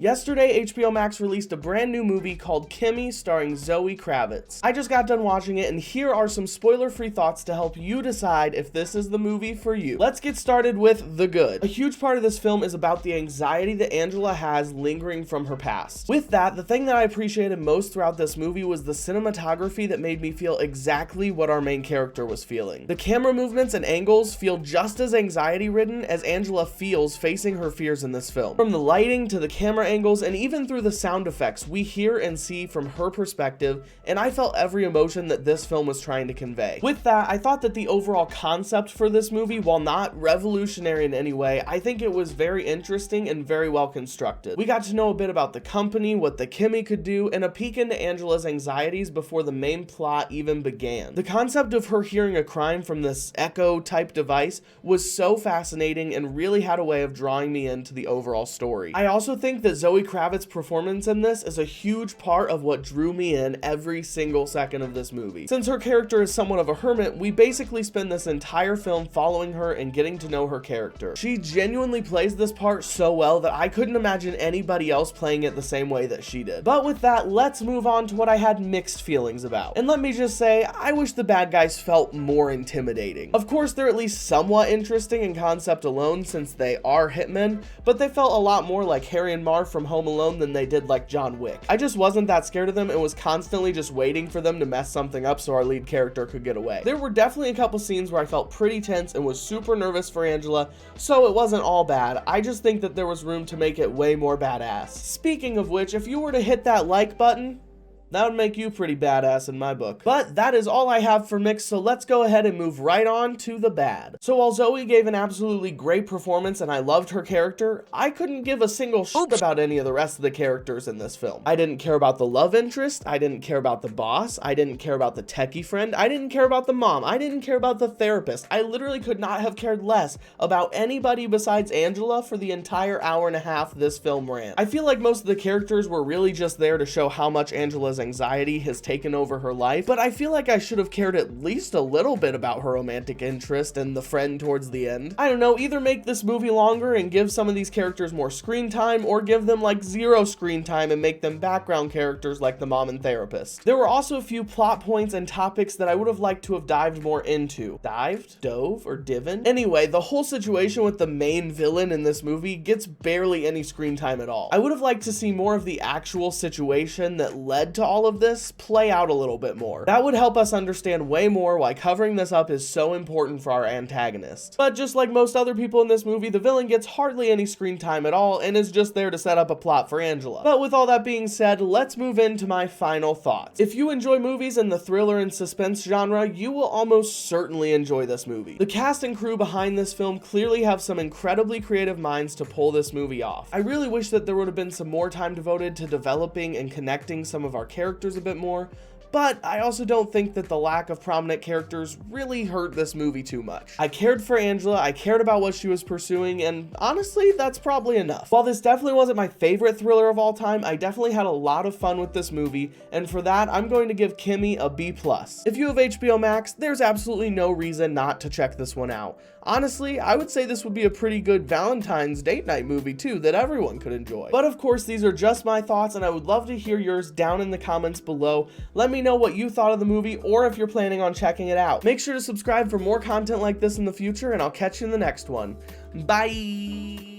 Yesterday, HBO Max released a brand new movie called KIMI starring Zoe Kravitz. I just got done watching it, and here are some spoiler-free thoughts to help you decide if this is the movie for you. Let's get started with the good. A huge part of this film is about the anxiety that Angela has lingering from her past. With that, the thing that I appreciated most throughout this movie was the cinematography that made me feel exactly what our main character was feeling. The camera movements and angles feel just as anxiety-ridden as Angela feels facing her fears in this film. From the lighting to the camera angles and even through the sound effects, we hear and see from her perspective, and I felt every emotion that this film was trying to convey. With that, I thought that the overall concept for this movie, while not revolutionary in any way, I think it was very interesting and very well constructed. We got to know a bit about the company, what the KIMI could do, and a peek into Angela's anxieties before the main plot even began. The concept of her hearing a crime from this echo type device was so fascinating and really had a way of drawing me into the overall story. I also think that Zoe Kravitz's performance in this is a huge part of what drew me in every single second of this movie. Since her character is somewhat of a hermit, we basically spend this entire film following her and getting to know her character. She genuinely plays this part so well that I couldn't imagine anybody else playing it the same way that she did. But with that, let's move on to what I had mixed feelings about. And let me just say, I wish the bad guys felt more intimidating. Of course, they're at least somewhat interesting in concept alone since they are hitmen, but they felt a lot more like Harry and Marv from Home Alone than they did like John Wick. I just wasn't that scared of them and was constantly just waiting for them to mess something up so our lead character could get away. There were definitely a couple scenes where I felt pretty tense and was super nervous for Angela, so it wasn't all bad. I just think that there was room to make it way more badass. Speaking of which, if you were to hit that like button, that would make you pretty badass in my book. But that is all I have for mixed, so let's go ahead and move right on to the bad. So while Zoe gave an absolutely great performance and I loved her character, I couldn't give a single shit about any of the rest of the characters in this film. I didn't care about the love interest, I didn't care about the boss, I didn't care about the techie friend, I didn't care about the mom, I didn't care about the therapist. I literally could not have cared less about anybody besides Angela for the entire hour and a half this film ran. I feel like most of the characters were really just there to show how much Angela's anxiety has taken over her life, but I feel like I should have cared at least a little bit about her romantic interest and the friend towards the end. I don't know, either make this movie longer and give some of these characters more screen time, or give them like zero screen time and make them background characters like the mom and therapist. There were also a few plot points and topics that I would have liked to have dived more into. Dived? Dove? Or divin? Anyway, the whole situation with the main villain in this movie gets barely any screen time at all. I would have liked to see more of the actual situation that led to all of this play out a little bit more. That would help us understand way more why covering this up is so important for our antagonist. But just like most other people in this movie, the villain gets hardly any screen time at all and is just there to set up a plot for Angela. But with all that being said, let's move into my final thoughts. If you enjoy movies in the thriller and suspense genre, you will almost certainly enjoy this movie. The cast and crew behind this film clearly have some incredibly creative minds to pull this movie off. I really wish that there would have been some more time devoted to developing and connecting some of our characters a bit more, but I also don't think that the lack of prominent characters really hurt this movie too much. I cared for Angela, I cared about what she was pursuing, and honestly, that's probably enough. While this definitely wasn't my favorite thriller of all time, I definitely had a lot of fun with this movie, and for that, I'm going to give KIMI a B+. If you have HBO Max, there's absolutely no reason not to check this one out. Honestly, I would say this would be a pretty good Valentine's date night movie too that everyone could enjoy. But of course, these are just my thoughts, and I would love to hear yours down in the comments below. Let me know what you thought of the movie, or if you're planning on checking it out. Make sure to subscribe for more content like this in the future, and I'll catch you in the next one. Bye!